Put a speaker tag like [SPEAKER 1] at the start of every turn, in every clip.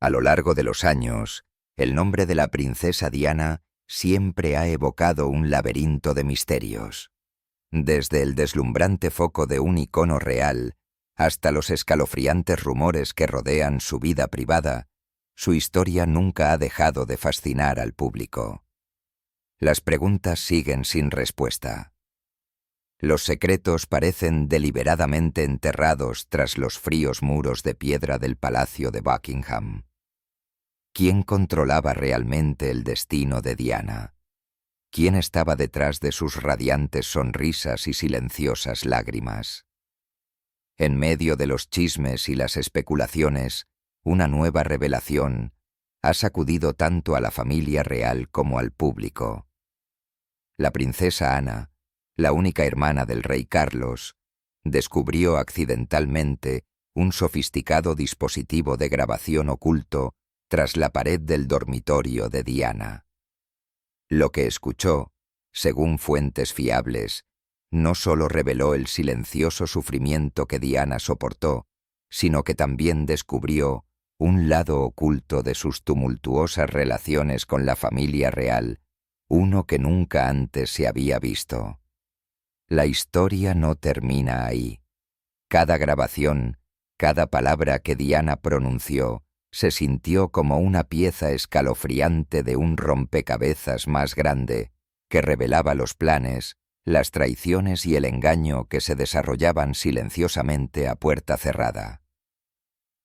[SPEAKER 1] A lo largo de los años, el nombre de la princesa Diana siempre ha evocado un laberinto de misterios. Desde el deslumbrante foco de un icono real hasta los escalofriantes rumores que rodean su vida privada, su historia nunca ha dejado de fascinar al público. Las preguntas siguen sin respuesta. Los secretos parecen deliberadamente enterrados tras los fríos muros de piedra del Palacio de Buckingham. ¿Quién controlaba realmente el destino de Diana? ¿Quién estaba detrás de sus radiantes sonrisas y silenciosas lágrimas? En medio de los chismes y las especulaciones, una nueva revelación ha sacudido tanto a la familia real como al público. La princesa Ana, la única hermana del rey Carlos, descubrió accidentalmente un sofisticado dispositivo de grabación oculto tras la pared del dormitorio de Diana. Lo que escuchó, según fuentes fiables, no solo reveló el silencioso sufrimiento que Diana soportó, sino que también descubrió un lado oculto de sus tumultuosas relaciones con la familia real, uno que nunca antes se había visto. La historia no termina ahí. Cada grabación, cada palabra que Diana pronunció, se sintió como una pieza escalofriante de un rompecabezas más grande, que revelaba los planes, las traiciones y el engaño que se desarrollaban silenciosamente a puerta cerrada.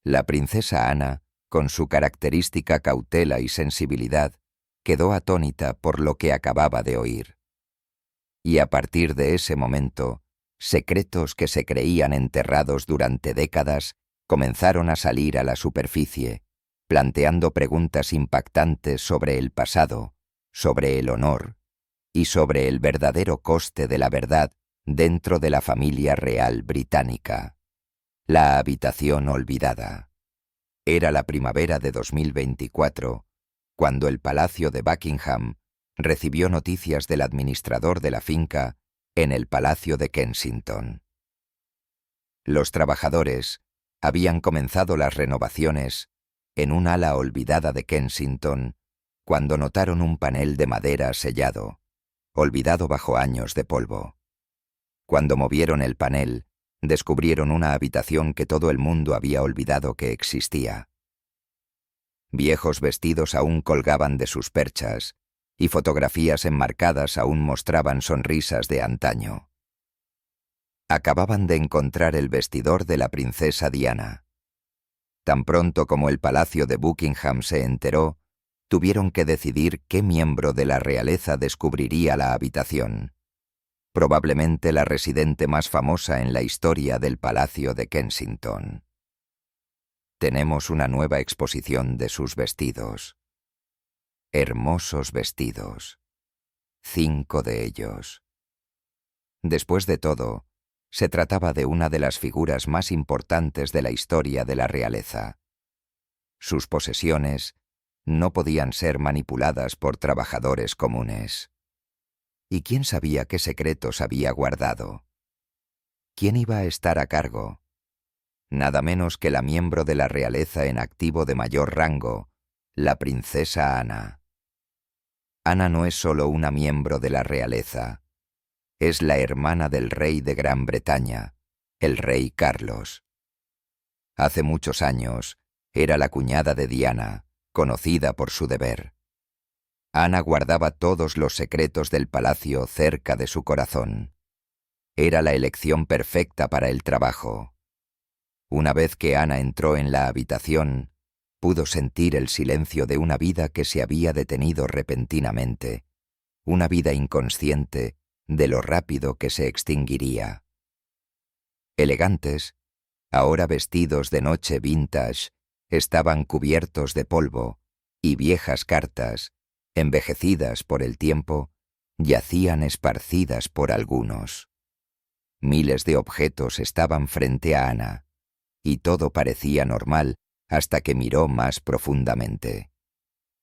[SPEAKER 1] La princesa Ana, con su característica cautela y sensibilidad, quedó atónita por lo que acababa de oír. Y a partir de ese momento, secretos que se creían enterrados durante décadas comenzaron a salir a la superficie, planteando preguntas impactantes sobre el pasado, sobre el honor y sobre el verdadero coste de la verdad dentro de la familia real británica. La habitación olvidada. Era la primavera de 2024, cuando el Palacio de Buckingham recibió noticias del administrador de la finca en el Palacio de Kensington. Los trabajadores habían comenzado las renovaciones en un ala olvidada de Kensington cuando notaron un panel de madera sellado, olvidado bajo años de polvo. Cuando movieron el panel, descubrieron una habitación que todo el mundo había olvidado que existía. Viejos vestidos aún colgaban de sus perchas, y fotografías enmarcadas aún mostraban sonrisas de antaño. Acababan de encontrar el vestidor de la princesa Diana. Tan pronto como el Palacio de Buckingham se enteró, tuvieron que decidir qué miembro de la realeza descubriría la habitación. Probablemente la residente más famosa en la historia del Palacio de Kensington. Tenemos una nueva exposición de sus vestidos. Hermosos vestidos. 5 de ellos. Después de todo, se trataba de una de las figuras más importantes de la historia de la realeza. Sus posesiones no podían ser manipuladas por trabajadores comunes. ¿Y quién sabía qué secretos había guardado? ¿Quién iba a estar a cargo? Nada menos que la miembro de la realeza en activo de mayor rango, la princesa Ana. Ana no es solo una miembro de la realeza, es la hermana del rey de Gran Bretaña, el rey Carlos. Hace muchos años, era la cuñada de Diana, conocida por su deber. Ana guardaba todos los secretos del palacio cerca de su corazón. Era la elección perfecta para el trabajo. Una vez que Ana entró en la habitación, pudo sentir el silencio de una vida que se había detenido repentinamente, una vida inconsciente de lo rápido que se extinguiría. Elegantes, ahora vestidos de noche vintage, estaban cubiertos de polvo, y viejas cartas, envejecidas por el tiempo, yacían esparcidas por algunos. Miles de objetos estaban frente a Ana, y todo parecía normal hasta que miró más profundamente.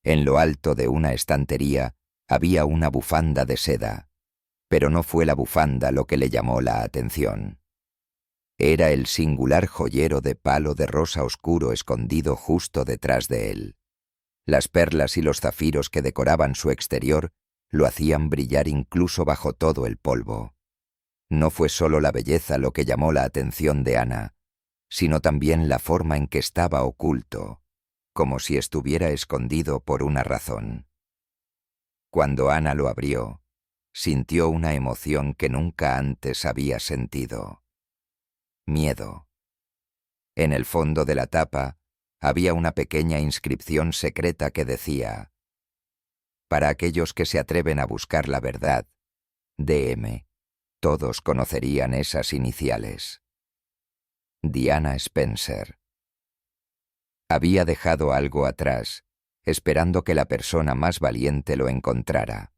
[SPEAKER 1] En lo alto de una estantería había una bufanda de seda, pero no fue la bufanda lo que le llamó la atención. Era el singular joyero de palo de rosa oscuro escondido justo detrás de él. Las perlas y los zafiros que decoraban su exterior lo hacían brillar incluso bajo todo el polvo. No fue solo la belleza lo que llamó la atención de Ana, sino también la forma en que estaba oculto, como si estuviera escondido por una razón. Cuando Ana lo abrió, sintió una emoción que nunca antes había sentido. Miedo. En el fondo de la tapa había una pequeña inscripción secreta que decía: para aquellos que se atreven a buscar la verdad, DM. Todos conocerían esas iniciales. Diana Spencer. Había dejado algo atrás, esperando que la persona más valiente lo encontrara.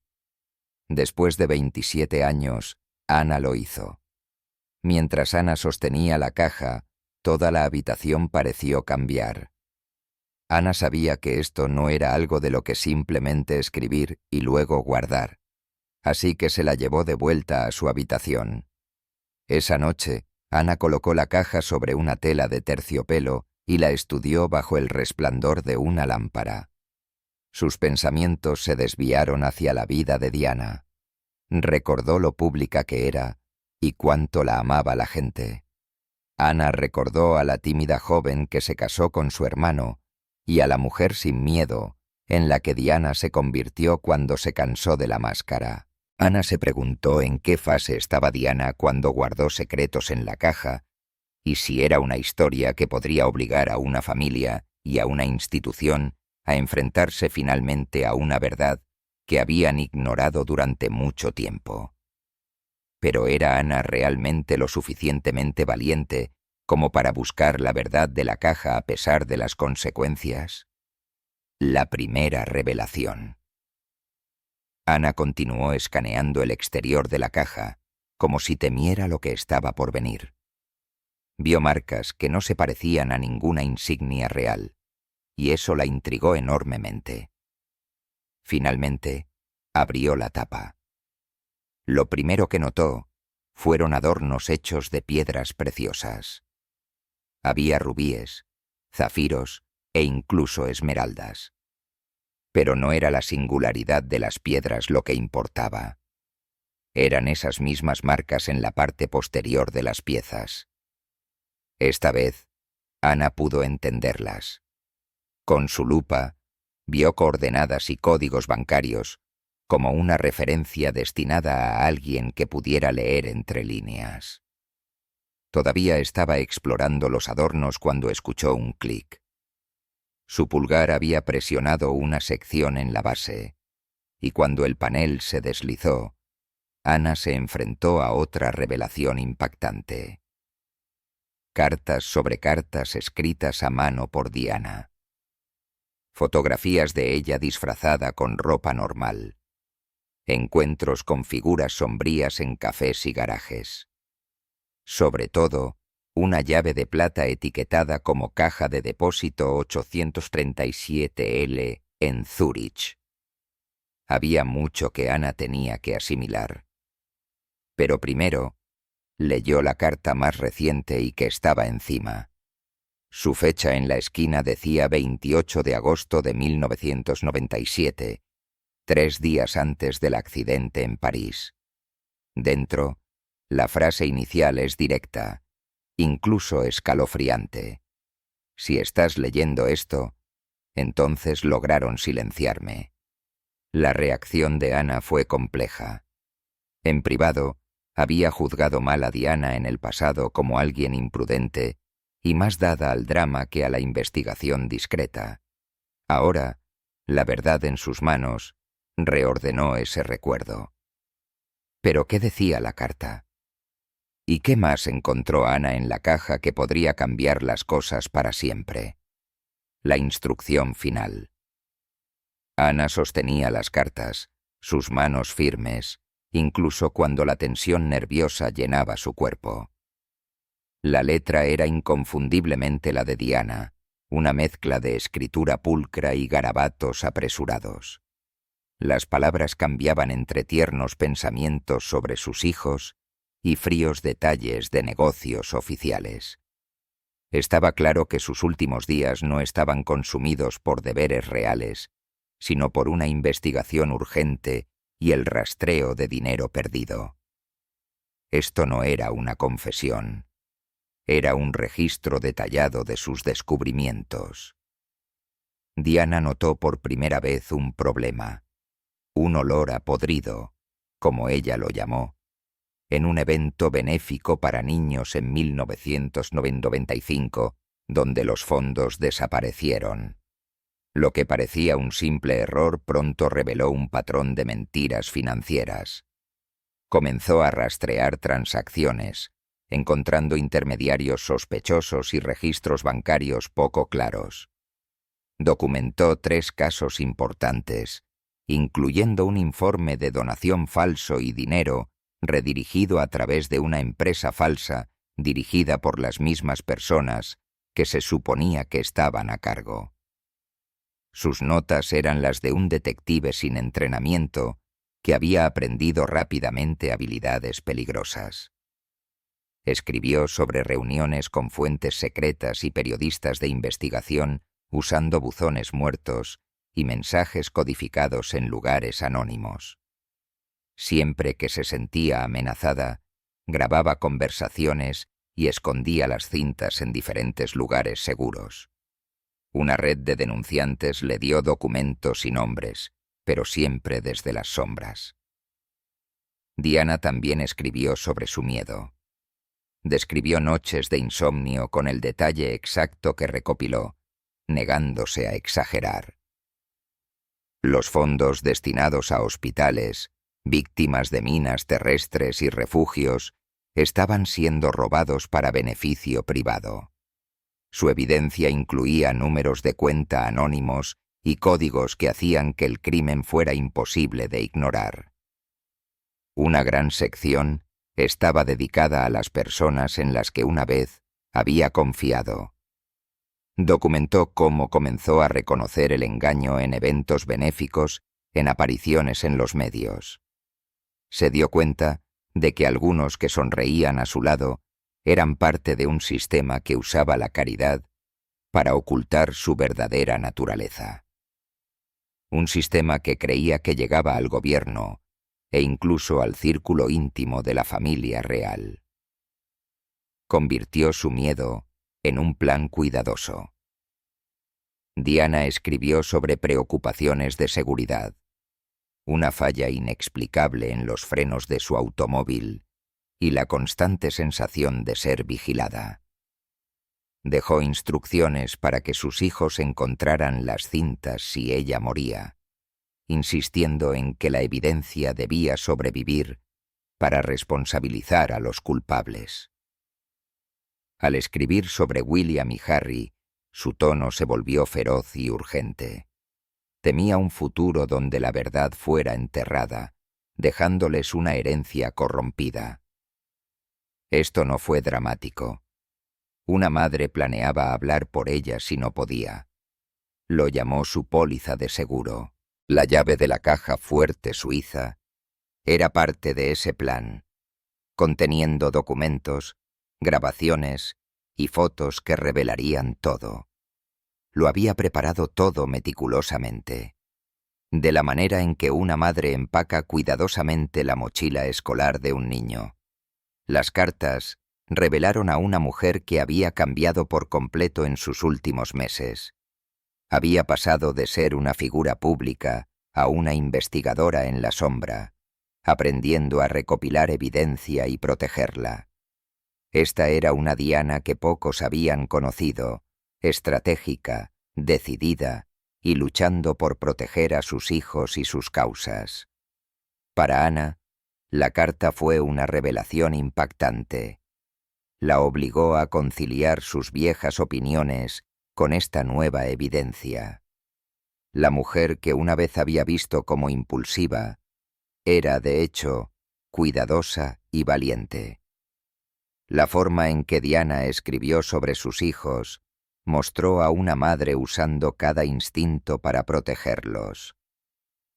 [SPEAKER 1] Después de 27 años, Ana lo hizo. Mientras Ana sostenía la caja, toda la habitación pareció cambiar. Ana sabía que esto no era algo de lo que simplemente escribir y luego guardar, así que se la llevó de vuelta a su habitación. Esa noche, Ana colocó la caja sobre una tela de terciopelo y la estudió bajo el resplandor de una lámpara. Sus pensamientos se desviaron hacia la vida de Diana. Recordó lo pública que era y cuánto la amaba la gente. Ana recordó a la tímida joven que se casó con su hermano y a la mujer sin miedo en la que Diana se convirtió cuando se cansó de la máscara. Ana se preguntó en qué fase estaba Diana cuando guardó secretos en la caja y si era una historia que podría obligar a una familia y a una institución a enfrentarse finalmente a una verdad que habían ignorado durante mucho tiempo. Pero ¿era Ana realmente lo suficientemente valiente como para buscar la verdad de la caja a pesar de las consecuencias? La primera revelación. Ana continuó escaneando el exterior de la caja, como si temiera lo que estaba por venir. Vio marcas que no se parecían a ninguna insignia real, y eso la intrigó enormemente. Finalmente, abrió la tapa. Lo primero que notó fueron adornos hechos de piedras preciosas. Había rubíes, zafiros e incluso esmeraldas. Pero no era la singularidad de las piedras lo que importaba. Eran esas mismas marcas en la parte posterior de las piezas. Esta vez, Ana pudo entenderlas. Con su lupa, vio coordenadas y códigos bancarios como una referencia destinada a alguien que pudiera leer entre líneas. Todavía estaba explorando los adornos cuando escuchó un clic. Su pulgar había presionado una sección en la base, y cuando el panel se deslizó, Ana se enfrentó a otra revelación impactante. Cartas sobre cartas escritas a mano por Diana. Fotografías de ella disfrazada con ropa normal. Encuentros con figuras sombrías en cafés y garajes. Sobre todo, una llave de plata etiquetada como caja de depósito 837L en Zúrich. Había mucho que Ana tenía que asimilar. Pero primero, leyó la carta más reciente y que estaba encima. Su fecha en la esquina decía 28 de agosto de 1997, 3 días antes del accidente en París. Dentro, la frase inicial es directa, incluso escalofriante. Si estás leyendo esto, entonces lograron silenciarme. La reacción de Ana fue compleja. En privado, había juzgado mal a Diana en el pasado como alguien imprudente y más dada al drama que a la investigación discreta. Ahora, la verdad en sus manos, reordenó ese recuerdo. ¿Pero qué decía la carta? ¿Y qué más encontró Ana en la caja que podría cambiar las cosas para siempre? La instrucción final. Ana sostenía las cartas, sus manos firmes, incluso cuando la tensión nerviosa llenaba su cuerpo. La letra era inconfundiblemente la de Diana, una mezcla de escritura pulcra y garabatos apresurados. Las palabras cambiaban entre tiernos pensamientos sobre sus hijos y fríos detalles de negocios oficiales. Estaba claro que sus últimos días no estaban consumidos por deberes reales, sino por una investigación urgente y el rastreo de dinero perdido. Esto no era una confesión, era un registro detallado de sus descubrimientos. Diana notó por primera vez un problema, un olor a podrido, como ella lo llamó, en un evento benéfico para niños en 1995, donde los fondos desaparecieron. Lo que parecía un simple error pronto reveló un patrón de mentiras financieras. Comenzó a rastrear transacciones, encontrando intermediarios sospechosos y registros bancarios poco claros. Documentó 3 casos importantes, incluyendo un informe de donación falso y dinero redirigido a través de una empresa falsa dirigida por las mismas personas que se suponía que estaban a cargo. Sus notas eran las de un detective sin entrenamiento que había aprendido rápidamente habilidades peligrosas. Escribió sobre reuniones con fuentes secretas y periodistas de investigación usando buzones muertos y mensajes codificados en lugares anónimos. Siempre que se sentía amenazada, grababa conversaciones y escondía las cintas en diferentes lugares seguros. Una red de denunciantes le dio documentos y nombres, pero siempre desde las sombras. Diana también escribió sobre su miedo. Describió noches de insomnio con el detalle exacto que recopiló, negándose a exagerar. Los fondos destinados a hospitales, víctimas de minas terrestres y refugios, estaban siendo robados para beneficio privado. Su evidencia incluía números de cuenta anónimos y códigos que hacían que el crimen fuera imposible de ignorar. Una gran sección estaba dedicada a las personas en las que una vez había confiado. Documentó cómo comenzó a reconocer el engaño en eventos benéficos, en apariciones en los medios. Se dio cuenta de que algunos que sonreían a su lado eran parte de un sistema que usaba la caridad para ocultar su verdadera naturaleza. Un sistema que creía que llegaba al gobierno e incluso al círculo íntimo de la familia real. Convirtió su miedo en un plan cuidadoso. Diana escribió sobre preocupaciones de seguridad, una falla inexplicable en los frenos de su automóvil y la constante sensación de ser vigilada. Dejó instrucciones para que sus hijos encontraran las cintas si ella moría, insistiendo en que la evidencia debía sobrevivir para responsabilizar a los culpables. Al escribir sobre William y Harry, su tono se volvió feroz y urgente. Temía un futuro donde la verdad fuera enterrada, dejándoles una herencia corrompida. Esto no fue dramático. Una madre planeaba hablar por ella si no podía. Lo llamó su póliza de seguro. La llave de la caja fuerte suiza era parte de ese plan, conteniendo documentos, grabaciones y fotos que revelarían todo. Lo había preparado todo meticulosamente, de la manera en que una madre empaca cuidadosamente la mochila escolar de un niño. Las cartas revelaron a una mujer que había cambiado por completo en sus últimos meses. Había pasado de ser una figura pública a una investigadora en la sombra, aprendiendo a recopilar evidencia y protegerla. Esta era una Diana que pocos habían conocido, estratégica, decidida y luchando por proteger a sus hijos y sus causas. Para Ana, la carta fue una revelación impactante. La obligó a conciliar sus viejas opiniones con esta nueva evidencia. La mujer que una vez había visto como impulsiva, era, de hecho, cuidadosa y valiente. La forma en que Diana escribió sobre sus hijos mostró a una madre usando cada instinto para protegerlos.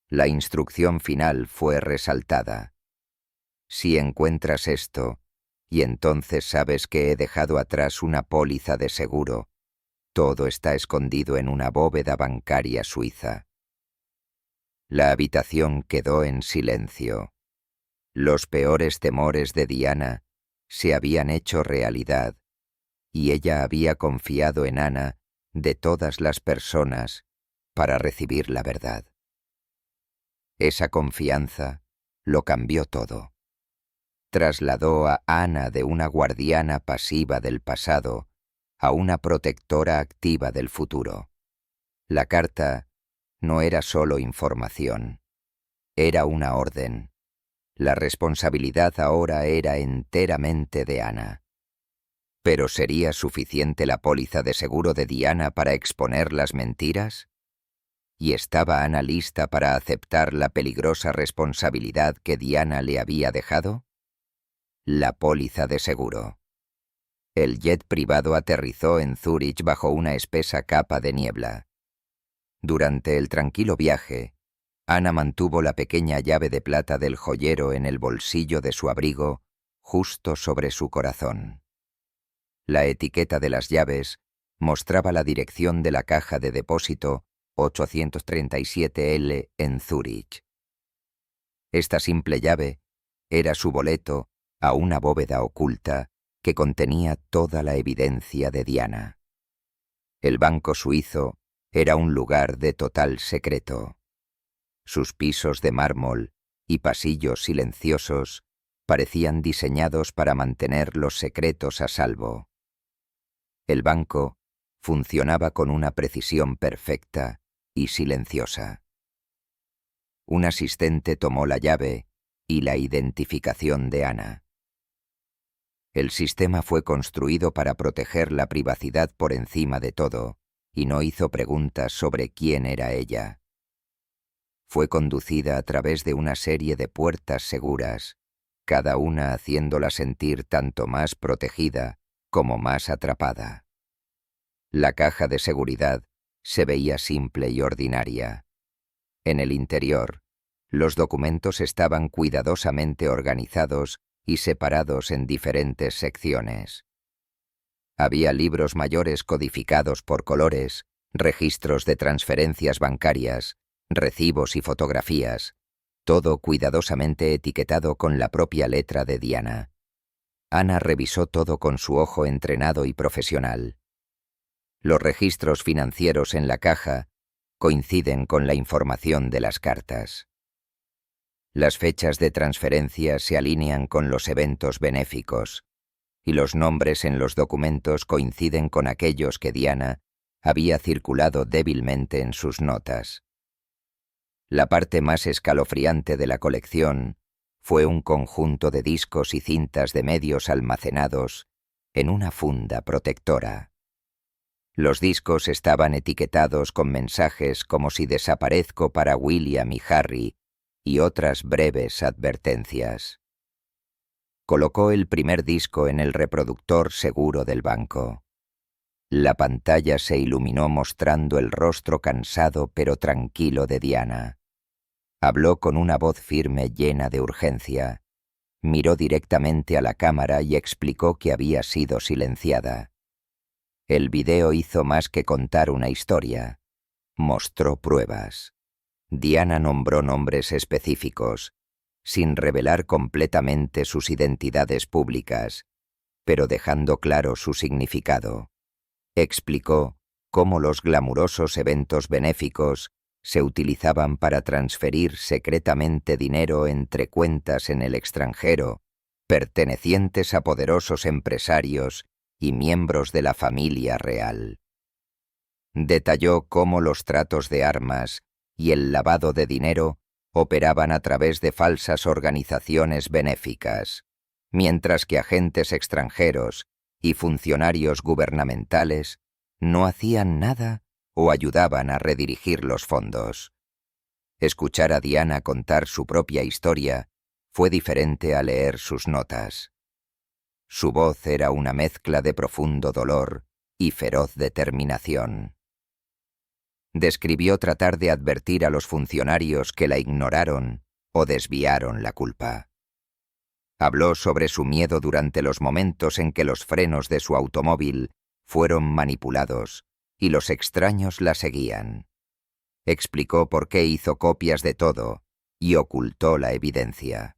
[SPEAKER 1] La instrucción final fue resaltada. Si encuentras esto, y entonces sabes que he dejado atrás una póliza de seguro, todo está escondido en una bóveda bancaria suiza. La habitación quedó en silencio. Los peores temores de Diana se habían hecho realidad, y ella había confiado en Ana de todas las personas para recibir la verdad. Esa confianza lo cambió todo. Trasladó a Ana de una guardiana pasiva del pasado a una protectora activa del futuro. La carta no era solo información, era una orden. La responsabilidad ahora era enteramente de Ana. ¿Pero sería suficiente la póliza de seguro de Diana para exponer las mentiras? ¿Y estaba Ana lista para aceptar la peligrosa responsabilidad que Diana le había dejado? La póliza de seguro. El jet privado aterrizó en Zúrich bajo una espesa capa de niebla. Durante el tranquilo viaje, Ana mantuvo la pequeña llave de plata del joyero en el bolsillo de su abrigo, justo sobre su corazón. La etiqueta de las llaves mostraba la dirección de la caja de depósito 837L en Zúrich. Esta simple llave era su boleto a una bóveda oculta que contenía toda la evidencia de Diana. El banco suizo era un lugar de total secreto. Sus pisos de mármol y pasillos silenciosos parecían diseñados para mantener los secretos a salvo. El banco funcionaba con una precisión perfecta y silenciosa. Un asistente tomó la llave y la identificación de Ana. El sistema fue construido para proteger la privacidad por encima de todo y no hizo preguntas sobre quién era ella. Fue conducida a través de una serie de puertas seguras, cada una haciéndola sentir tanto más protegida como más atrapada. La caja de seguridad se veía simple y ordinaria. En el interior, los documentos estaban cuidadosamente organizados y separados en diferentes secciones. Había libros mayores codificados por colores, registros de transferencias bancarias, recibos y fotografías, todo cuidadosamente etiquetado con la propia letra de Diana. Ana revisó todo con su ojo entrenado y profesional. Los registros financieros en la caja coinciden con la información de las cartas. Las fechas de transferencia se alinean con los eventos benéficos, y los nombres en los documentos coinciden con aquellos que Diana había circulado débilmente en sus notas. La parte más escalofriante de la colección fue un conjunto de discos y cintas de medios almacenados en una funda protectora. Los discos estaban etiquetados con mensajes como si desaparezco para William y Harry y otras breves advertencias. Colocó el primer disco en el reproductor seguro del banco. La pantalla se iluminó mostrando el rostro cansado pero tranquilo de Diana. Habló con una voz firme llena de urgencia. Miró directamente a la cámara y explicó que había sido silenciada. El video hizo más que contar una historia. Mostró pruebas. Diana nombró nombres específicos, sin revelar completamente sus identidades públicas, pero dejando claro su significado. Explicó cómo los glamurosos eventos benéficos se utilizaban para transferir secretamente dinero entre cuentas en el extranjero, pertenecientes a poderosos empresarios y miembros de la familia real. Detalló cómo los tratos de armas y el lavado de dinero operaban a través de falsas organizaciones benéficas, mientras que agentes extranjeros y funcionarios gubernamentales no hacían nada o ayudaban a redirigir los fondos. Escuchar a Diana contar su propia historia fue diferente a leer sus notas. Su voz era una mezcla de profundo dolor y feroz determinación. Describió tratar de advertir a los funcionarios que la ignoraron o desviaron la culpa. Habló sobre su miedo durante los momentos en que los frenos de su automóvil fueron manipulados y los extraños la seguían. Explicó por qué hizo copias de todo y ocultó la evidencia.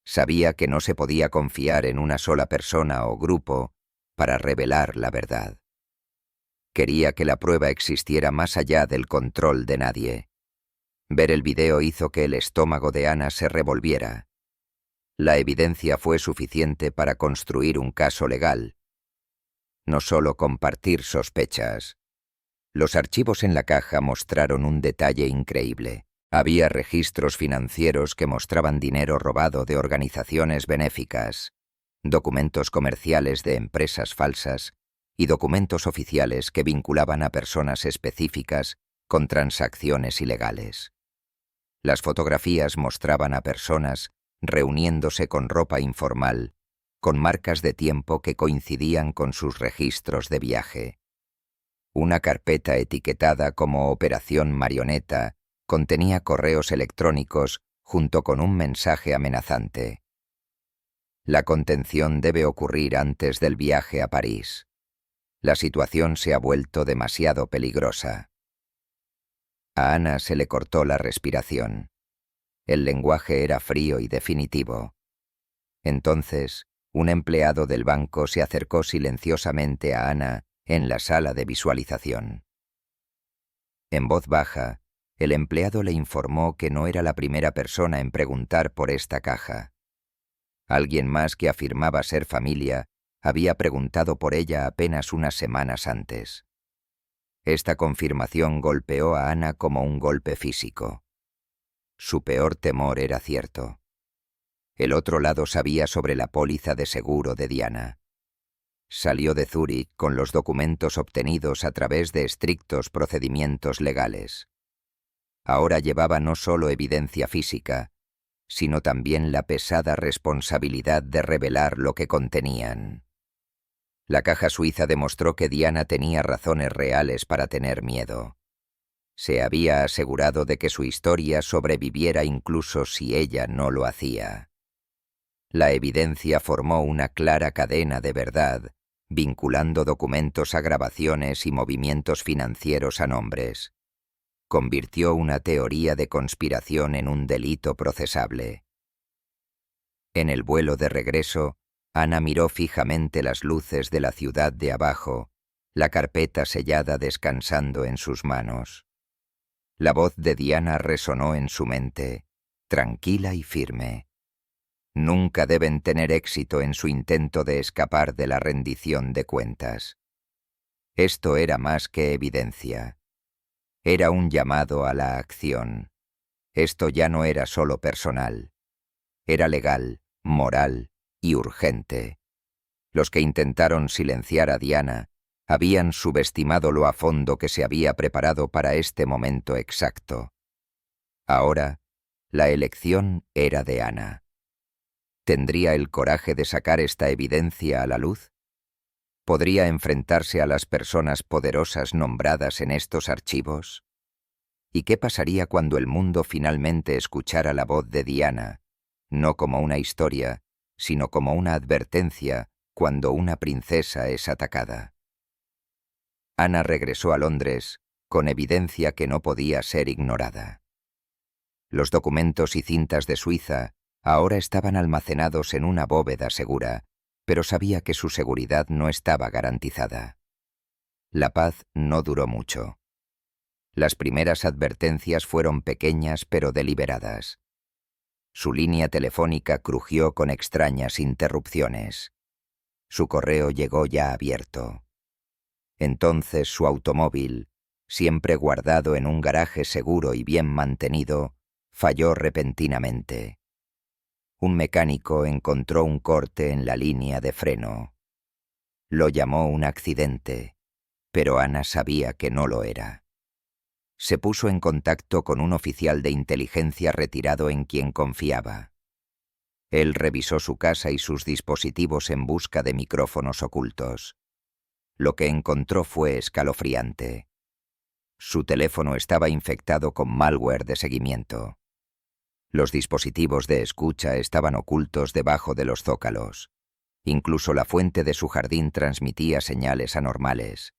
[SPEAKER 1] Sabía que no se podía confiar en una sola persona o grupo para revelar la verdad. Quería que la prueba existiera más allá del control de nadie. Ver el video hizo que el estómago de Ana se revolviera. La evidencia fue suficiente para construir un caso legal. No solo compartir sospechas. Los archivos en la caja mostraron un detalle increíble. Había registros financieros que mostraban dinero robado de organizaciones benéficas, documentos comerciales de empresas falsas y documentos oficiales que vinculaban a personas específicas con transacciones ilegales. Las fotografías mostraban a personas reuniéndose con ropa informal, con marcas de tiempo que coincidían con sus registros de viaje. Una carpeta etiquetada como Operación Marioneta contenía correos electrónicos junto con un mensaje amenazante. La contención debe ocurrir antes del viaje a París. La situación se ha vuelto demasiado peligrosa. A Ana se le cortó la respiración. El lenguaje era frío y definitivo. Entonces, un empleado del banco se acercó silenciosamente a Ana en la sala de visualización. En voz baja, el empleado le informó que no era la primera persona en preguntar por esta caja. Alguien más que afirmaba ser familia había preguntado por ella apenas unas semanas antes. Esta confirmación golpeó a Ana como un golpe físico. Su peor temor era cierto. El otro lado sabía sobre la póliza de seguro de Diana. Salió de Zúrich con los documentos obtenidos a través de estrictos procedimientos legales. Ahora llevaba no solo evidencia física, sino también la pesada responsabilidad de revelar lo que contenían. La caja suiza demostró que Diana tenía razones reales para tener miedo. Se había asegurado de que su historia sobreviviera incluso si ella no lo hacía. La evidencia formó una clara cadena de verdad, vinculando documentos a grabaciones y movimientos financieros a nombres. Convirtió una teoría de conspiración en un delito procesable. En el vuelo de regreso, Ana miró fijamente las luces de la ciudad de abajo, la carpeta sellada descansando en sus manos. La voz de Diana resonó en su mente, tranquila y firme. Nunca deben tener éxito en su intento de escapar de la rendición de cuentas. Esto era más que evidencia. Era un llamado a la acción. Esto ya no era solo personal. Era legal, moral y urgente. Los que intentaron silenciar a Diana habían subestimado lo a fondo que se había preparado para este momento exacto. Ahora, la elección era de Ana. ¿Tendría el coraje de sacar esta evidencia a la luz? ¿Podría enfrentarse a las personas poderosas nombradas en estos archivos? ¿Y qué pasaría cuando el mundo finalmente escuchara la voz de Diana, no como una historia, sino como una advertencia cuando una princesa es atacada? Ana regresó a Londres con evidencia que no podía ser ignorada. Los documentos y cintas de Suiza ahora estaban almacenados en una bóveda segura, pero sabía que su seguridad no estaba garantizada. La paz no duró mucho. Las primeras advertencias fueron pequeñas pero deliberadas. Su línea telefónica crujió con extrañas interrupciones. Su correo llegó ya abierto. Entonces su automóvil, siempre guardado en un garaje seguro y bien mantenido, falló repentinamente. Un mecánico encontró un corte en la línea de freno. Lo llamó un accidente, pero Ana sabía que no lo era. Se puso en contacto con un oficial de inteligencia retirado en quien confiaba. Él revisó su casa y sus dispositivos en busca de micrófonos ocultos. Lo que encontró fue escalofriante. Su teléfono estaba infectado con malware de seguimiento. Los dispositivos de escucha estaban ocultos debajo de los zócalos. Incluso la fuente de su jardín transmitía señales anormales.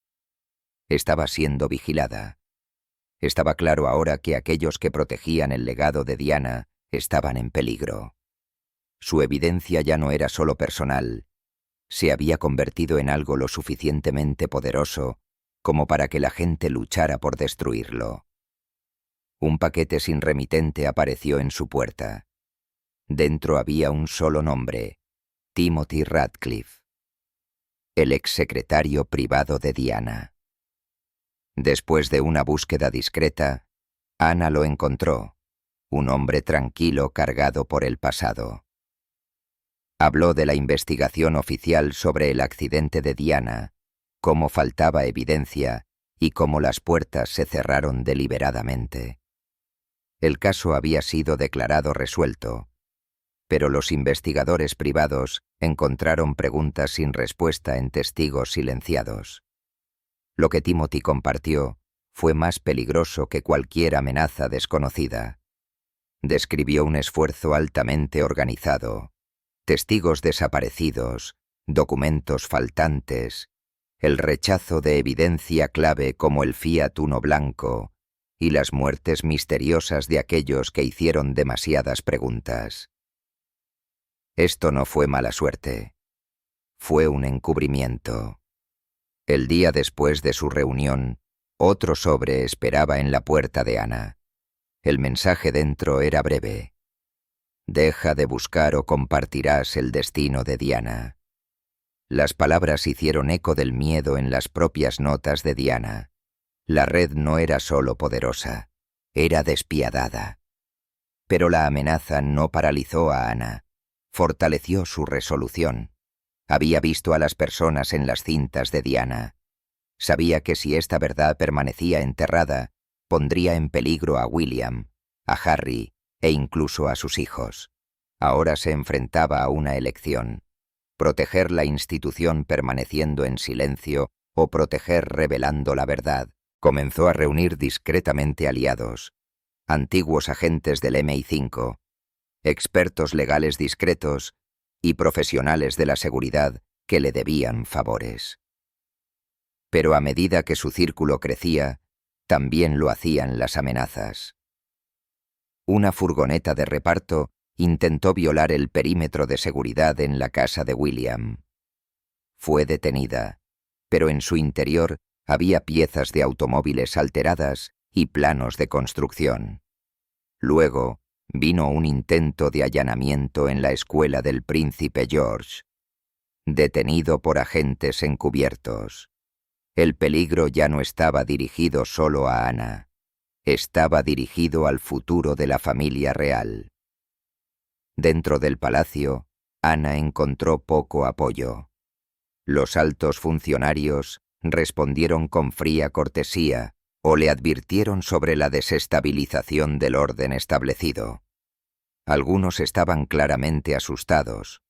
[SPEAKER 1] Estaba siendo vigilada. Estaba claro ahora que aquellos que protegían el legado de Diana estaban en peligro. Su evidencia ya no era solo personal. Se había convertido en algo lo suficientemente poderoso como para que la gente luchara por destruirlo. Un paquete sin remitente apareció en su puerta. Dentro había un solo nombre: Timothy Radcliffe, el exsecretario privado de Diana. Después de una búsqueda discreta, Ana lo encontró, un hombre tranquilo cargado por el pasado. Habló de la investigación oficial sobre el accidente de Diana, cómo faltaba evidencia y cómo las puertas se cerraron deliberadamente. El caso había sido declarado resuelto, pero los investigadores privados encontraron preguntas sin respuesta en testigos silenciados. Lo que Timothy compartió fue más peligroso que cualquier amenaza desconocida. Describió un esfuerzo altamente organizado, testigos desaparecidos, documentos faltantes, el rechazo de evidencia clave como el Fiat Uno blanco y las muertes misteriosas de aquellos que hicieron demasiadas preguntas. Esto no fue mala suerte. Fue un encubrimiento. El día después de su reunión, otro sobre esperaba en la puerta de Ana. El mensaje dentro era breve: «Deja de buscar o compartirás el destino de Diana». Las palabras hicieron eco del miedo en las propias notas de Diana. La red no era solo poderosa, era despiadada. Pero la amenaza no paralizó a Ana, fortaleció su resolución. Había visto a las personas en las cintas de Diana. Sabía que si esta verdad permanecía enterrada, pondría en peligro a William, a Harry e incluso a sus hijos. Ahora se enfrentaba a una elección: proteger la institución permaneciendo en silencio o proteger revelando la verdad. Comenzó a reunir discretamente aliados, antiguos agentes del MI5, expertos legales discretos y profesionales de la seguridad que le debían favores. Pero a medida que su círculo crecía, también lo hacían las amenazas. Una furgoneta de reparto intentó violar el perímetro de seguridad en la casa de William. Fue detenida, pero en su interior había piezas de automóviles alteradas y planos de construcción. Luego vino un intento de allanamiento en la escuela del Príncipe George. Detenido por agentes encubiertos. El peligro ya no estaba dirigido solo a Ana. Estaba dirigido al futuro de la familia real. Dentro del palacio, Ana encontró poco apoyo. Los altos funcionarios respondieron con fría cortesía o le advirtieron sobre la desestabilización del orden establecido. Algunos estaban claramente asustados,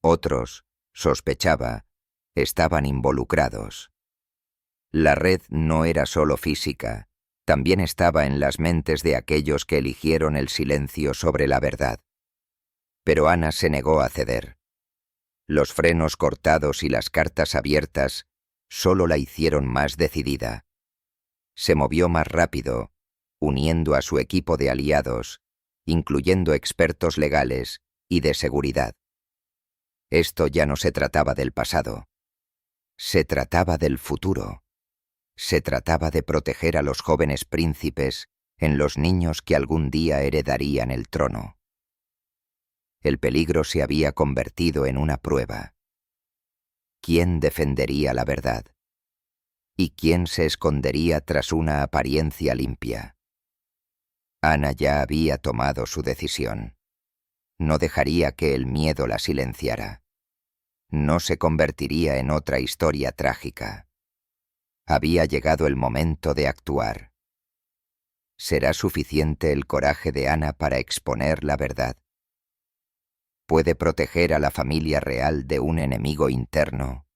[SPEAKER 1] otros, sospechaba, estaban involucrados. La red no era solo física, también estaba en las mentes de aquellos que eligieron el silencio sobre la verdad. Pero Ana se negó a ceder. Los frenos cortados y las cartas abiertas solo la hicieron más decidida. Se movió más rápido, uniendo a su equipo de aliados, incluyendo expertos legales y de seguridad. Esto ya no se trataba del pasado. Se trataba del futuro. Se trataba de proteger a los jóvenes príncipes en los niños que algún día heredarían el trono. El peligro se había convertido en una prueba. ¿Quién defendería la verdad? ¿Y quién se escondería tras una apariencia limpia? Ana ya había tomado su decisión. No dejaría que el miedo la silenciara. No se convertiría en otra historia trágica. Había llegado el momento de actuar. ¿Será suficiente el coraje de Ana para exponer la verdad? ¿Puede proteger a la familia real de un enemigo interno?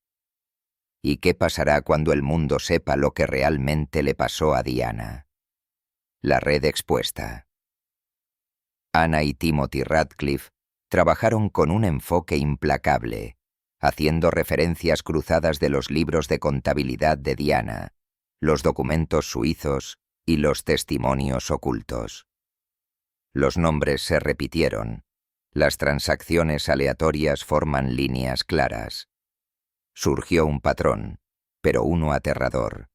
[SPEAKER 1] ¿Y qué pasará cuando el mundo sepa lo que realmente le pasó a Diana? La red expuesta. Anna y Timothy Radcliffe trabajaron con un enfoque implacable, haciendo referencias cruzadas de los libros de contabilidad de Diana, los documentos suizos y los testimonios ocultos. Los nombres se repitieron. Las transacciones aleatorias forman líneas claras. Surgió un patrón, pero uno aterrador.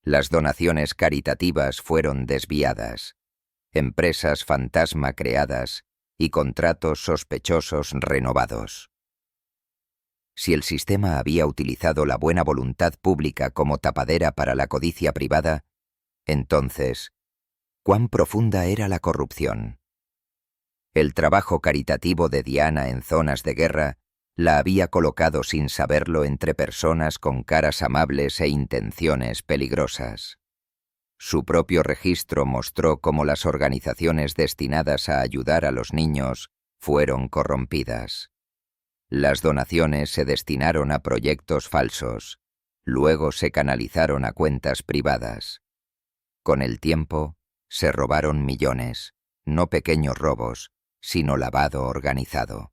[SPEAKER 1] Las donaciones caritativas fueron desviadas, empresas fantasma creadas y contratos sospechosos renovados. Si el sistema había utilizado la buena voluntad pública como tapadera para la codicia privada, entonces, ¿cuán profunda era la corrupción? El trabajo caritativo de Diana en zonas de guerra la había colocado sin saberlo entre personas con caras amables e intenciones peligrosas. Su propio registro mostró cómo las organizaciones destinadas a ayudar a los niños fueron corrompidas. Las donaciones se destinaron a proyectos falsos, luego se canalizaron a cuentas privadas. Con el tiempo, se robaron millones, no pequeños robos, sino lavado organizado.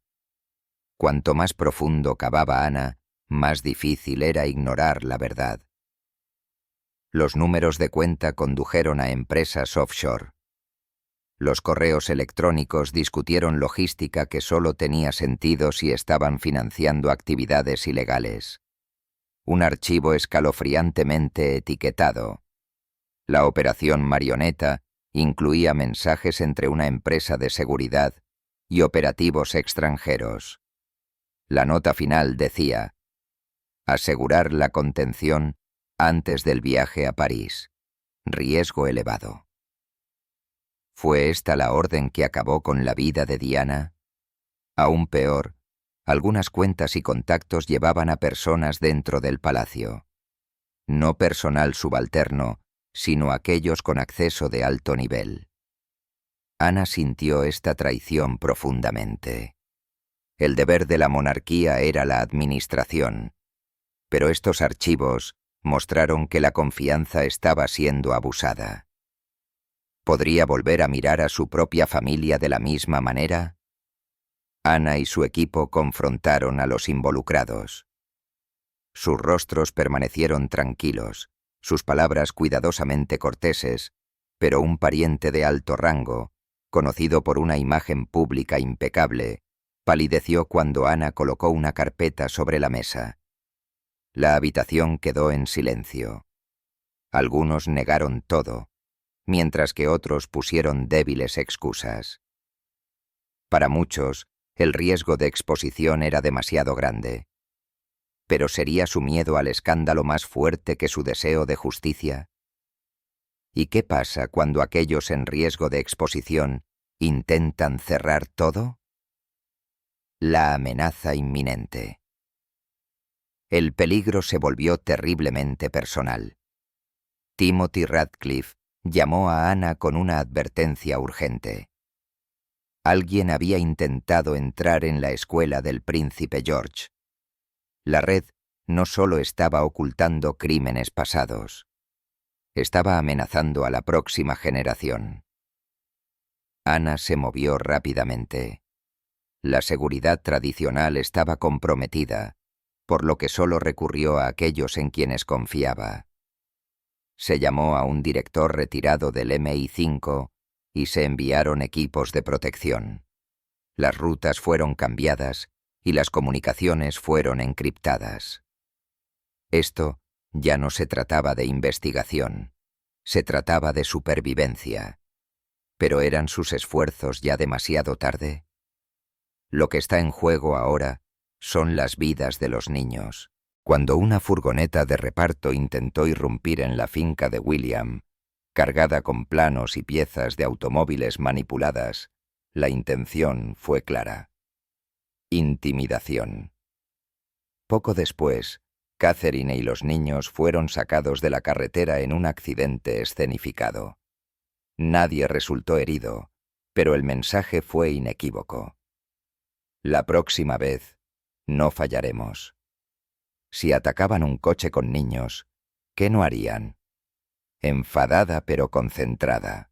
[SPEAKER 1] Cuanto más profundo cavaba Anna, más difícil era ignorar la verdad. Los números de cuenta condujeron a empresas offshore. Los correos electrónicos discutieron logística que solo tenía sentido si estaban financiando actividades ilegales. Un archivo escalofriantemente etiquetado. La operación Marioneta incluía mensajes entre una empresa de seguridad y operativos extranjeros. La nota final decía: asegurar la contención antes del viaje a París. Riesgo elevado. ¿Fue esta la orden que acabó con la vida de Diana? Aún peor, algunas cuentas y contactos llevaban a personas dentro del palacio. No personal subalterno, sino aquellos con acceso de alto nivel. Anna sintió esta traición profundamente. El deber de la monarquía era la administración, pero estos archivos mostraron que la confianza estaba siendo abusada. ¿Podría volver a mirar a su propia familia de la misma manera? Anna y su equipo confrontaron a los involucrados. Sus rostros permanecieron tranquilos, sus palabras cuidadosamente corteses, pero un pariente de alto rango, conocido por una imagen pública impecable, palideció cuando Anna colocó una carpeta sobre la mesa. La habitación quedó en silencio. Algunos negaron todo, mientras que otros pusieron débiles excusas. Para muchos, el riesgo de exposición era demasiado grande. ¿Pero sería su miedo al escándalo más fuerte que su deseo de justicia? ¿Y qué pasa cuando aquellos en riesgo de exposición intentan cerrar todo? La amenaza inminente. El peligro se volvió terriblemente personal. Timothy Radcliffe llamó a Anna con una advertencia urgente. Alguien había intentado entrar en la escuela del príncipe George. La red no solo estaba ocultando crímenes pasados, estaba amenazando a la próxima generación. Anna se movió rápidamente. La seguridad tradicional estaba comprometida, por lo que solo recurrió a aquellos en quienes confiaba. Se llamó a un director retirado del MI5 y se enviaron equipos de protección. Las rutas fueron cambiadas y las comunicaciones fueron encriptadas. Esto ya no se trataba de investigación, se trataba de supervivencia. ¿Pero eran sus esfuerzos ya demasiado tarde? Lo que está en juego ahora son las vidas de los niños. Cuando una furgoneta de reparto intentó irrumpir en la finca de William, cargada con planos y piezas de automóviles manipuladas, la intención fue clara: intimidación. Poco después, Catherine y los niños fueron sacados de la carretera en un accidente escenificado. Nadie resultó herido, pero el mensaje fue inequívoco. La próxima vez, no fallaremos. Si atacaban un coche con niños, ¿qué no harían? Enfadada pero concentrada.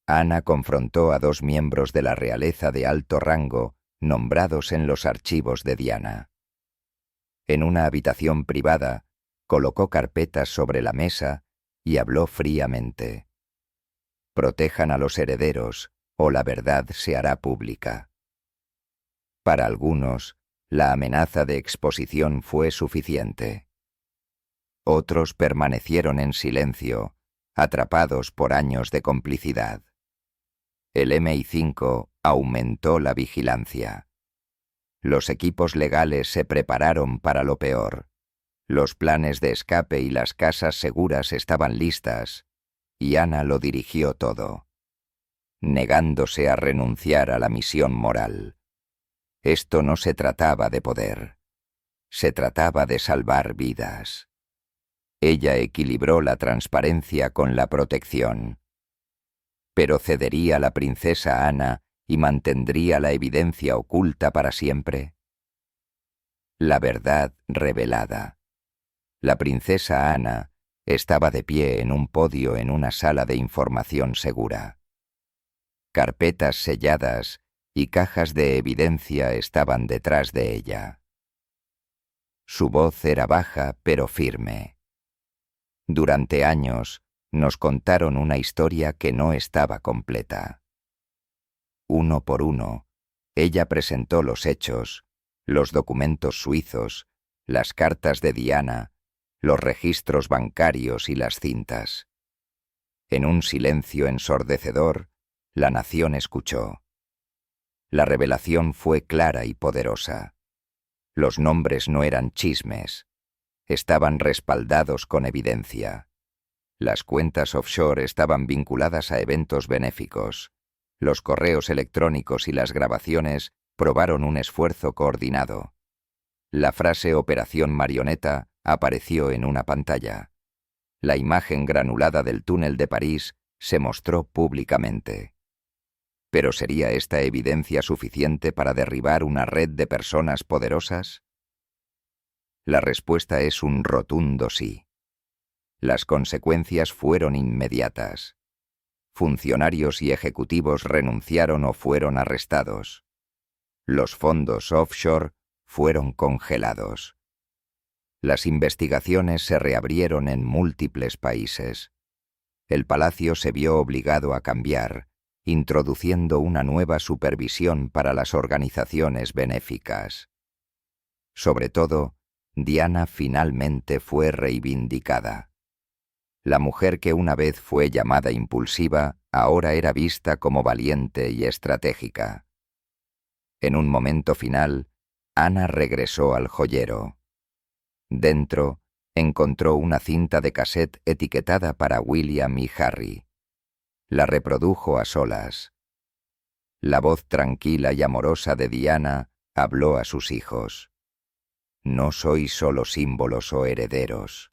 [SPEAKER 1] Ana confrontó a 2 miembros de la realeza de alto rango nombrados en los archivos de Diana. En una habitación privada, colocó carpetas sobre la mesa y habló fríamente. Protejan a los herederos, o la verdad se hará pública. Para algunos, la amenaza de exposición fue suficiente. Otros permanecieron en silencio, atrapados por años de complicidad. El MI5 aumentó la vigilancia. Los equipos legales se prepararon para lo peor. Los planes de escape y las casas seguras estaban listas, y Ana lo dirigió todo, negándose a renunciar a la misión moral. Esto no se trataba de poder, se trataba de salvar vidas. Ella equilibró la transparencia con la protección. ¿Pero cedería la princesa Ana y mantendría la evidencia oculta para siempre? La verdad revelada. La princesa Ana estaba de pie en un podio en una sala de información segura. Carpetas selladas y cajas de evidencia estaban detrás de ella. Su voz era baja pero firme. Durante años nos contaron una historia que no estaba completa. Uno por uno, ella presentó los hechos, los documentos suizos, las cartas de Diana, los registros bancarios y las cintas. En un silencio ensordecedor, la nación escuchó. La revelación fue clara y poderosa. Los nombres no eran chismes, estaban respaldados con evidencia. Las cuentas offshore estaban vinculadas a eventos benéficos. Los correos electrónicos y las grabaciones probaron un esfuerzo coordinado. La frase Operación Marioneta apareció en una pantalla. La imagen granulada del túnel de París se mostró públicamente. ¿Pero sería esta evidencia suficiente para derribar una red de personas poderosas? La respuesta es un rotundo sí. Las consecuencias fueron inmediatas. Funcionarios y ejecutivos renunciaron o fueron arrestados. Los fondos offshore fueron congelados. Las investigaciones se reabrieron en múltiples países. El palacio se vio obligado a cambiar, introduciendo una nueva supervisión para las organizaciones benéficas. Sobre todo, Diana finalmente fue reivindicada. La mujer que una vez fue llamada impulsiva, ahora era vista como valiente y estratégica. En un momento final, Ana regresó al joyero. Dentro, encontró una cinta de cassette etiquetada para William y Harry. La reprodujo a solas. La voz tranquila y amorosa de Diana habló a sus hijos. No sois solo símbolos o herederos.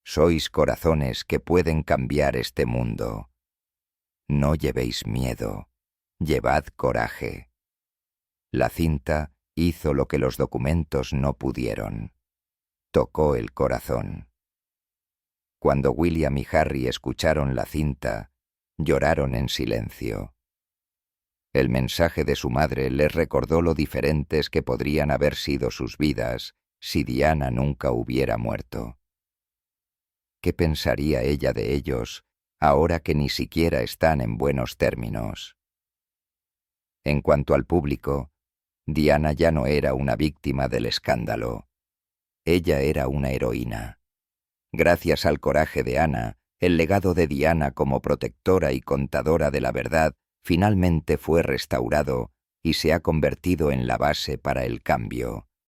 [SPEAKER 1] Sois corazones que pueden cambiar este mundo. No llevéis miedo, llevad coraje. La cinta hizo lo que los documentos no pudieron. Tocó el corazón. Cuando William y Harry escucharon la cinta, lloraron en silencio. El mensaje de su madre les recordó lo diferentes que podrían haber sido sus vidas si Diana nunca hubiera muerto. ¿Qué pensaría ella de ellos ahora que ni siquiera están en buenos términos? En cuanto al público, Diana ya no era una víctima del escándalo. Ella era una heroína. Gracias al coraje de Ana, el legado de Diana como protectora y contadora de la verdad finalmente fue restaurado y se ha convertido en la base para el cambio.